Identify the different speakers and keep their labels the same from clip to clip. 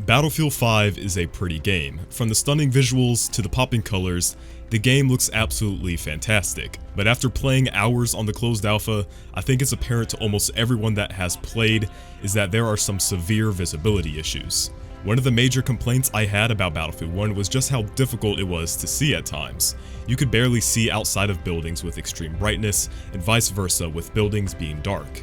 Speaker 1: Battlefield 5 is a pretty game. From the stunning visuals to the popping colors, the game looks absolutely fantastic. But after playing hours on the closed alpha, I think it's apparent to almost everyone that has played is that there are some severe visibility issues. One of the major complaints I had about Battlefield 1 was just how difficult it was to see at times. You could barely see outside of buildings with extreme brightness, and vice versa with buildings being dark.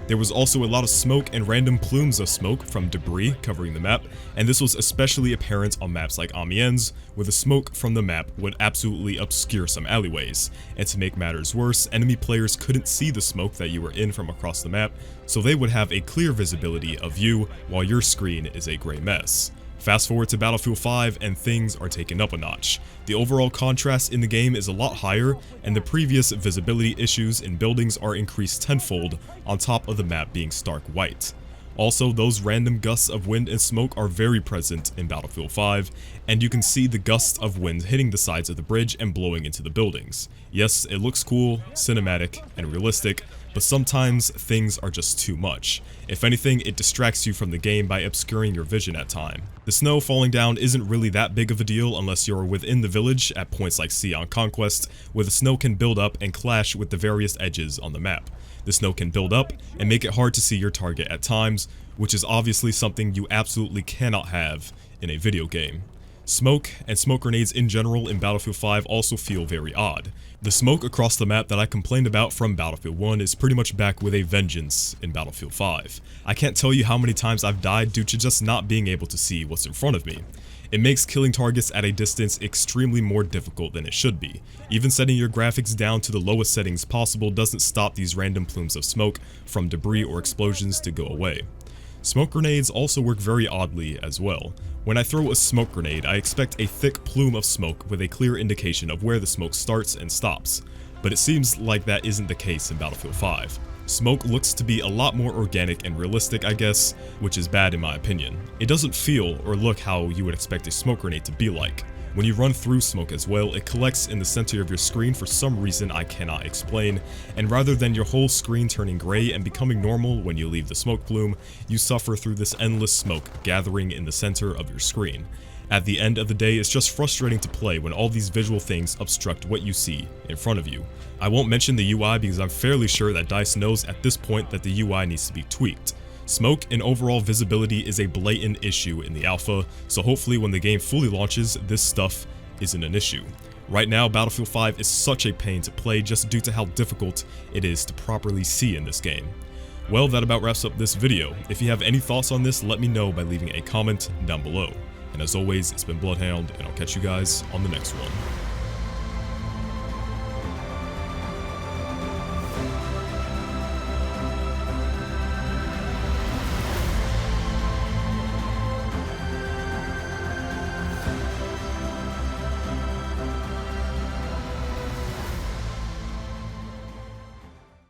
Speaker 1: There was also a lot of smoke and random plumes of smoke from debris covering the map, and this was especially apparent on maps like Amiens, where the smoke from the map would absolutely obscure some alleyways. And to make matters worse, enemy players couldn't see the smoke that you were in from across the map, so they would have a clear visibility of you while your screen is a gray mess. Fast forward to Battlefield 5 and things are taken up a notch. The overall contrast in the game is a lot higher, and the previous visibility issues in buildings are increased tenfold on top of the map being stark white. Also, those random gusts of wind and smoke are very present in Battlefield 5, and you can see the gusts of wind hitting the sides of the bridge and blowing into the buildings. Yes, it looks cool, cinematic, and realistic, but sometimes things are just too much. If anything, it distracts you from the game by obscuring your vision at times. The snow falling down isn't really that big of a deal unless you're within the village at points like Sea on Conquest, where the snow can build up and clash with the various edges on the map. The snow can build up and make it hard to see your target at times, which is obviously something you absolutely cannot have in a video game. Smoke and smoke grenades in general in Battlefield 5 also feel very odd. The smoke across the map that I complained about from Battlefield 1 is pretty much back with a vengeance in Battlefield 5. I can't tell you how many times I've died due to just not being able to see what's in front of me. It makes killing targets at a distance extremely more difficult than it should be. Even setting your graphics down to the lowest settings possible doesn't stop these random plumes of smoke from debris or explosions to go away. Smoke grenades also work very oddly as well. When I throw a smoke grenade, I expect a thick plume of smoke with a clear indication of where the smoke starts and stops, but it seems like that isn't the case in Battlefield 5. Smoke looks to be a lot more organic and realistic, I guess, which is bad in my opinion. It doesn't feel or look how you would expect a smoke grenade to be like. When you run through smoke as well, it collects in the center of your screen for some reason I cannot explain, and rather than your whole screen turning gray and becoming normal when you leave the smoke plume, you suffer through this endless smoke gathering in the center of your screen. At the end of the day, it's just frustrating to play when all these visual things obstruct what you see in front of you. I won't mention the UI because I'm fairly sure that DICE knows at this point that the UI needs to be tweaked. Smoke and overall visibility is a blatant issue in the alpha, so hopefully when the game fully launches, this stuff isn't an issue. Right now, Battlefield 5 is such a pain to play just due to how difficult it is to properly see in this game. Well, that about wraps up this video. If you have any thoughts on this, let me know by leaving a comment down below. And as always, it's been BloodHound, and I'll catch you guys on the next one.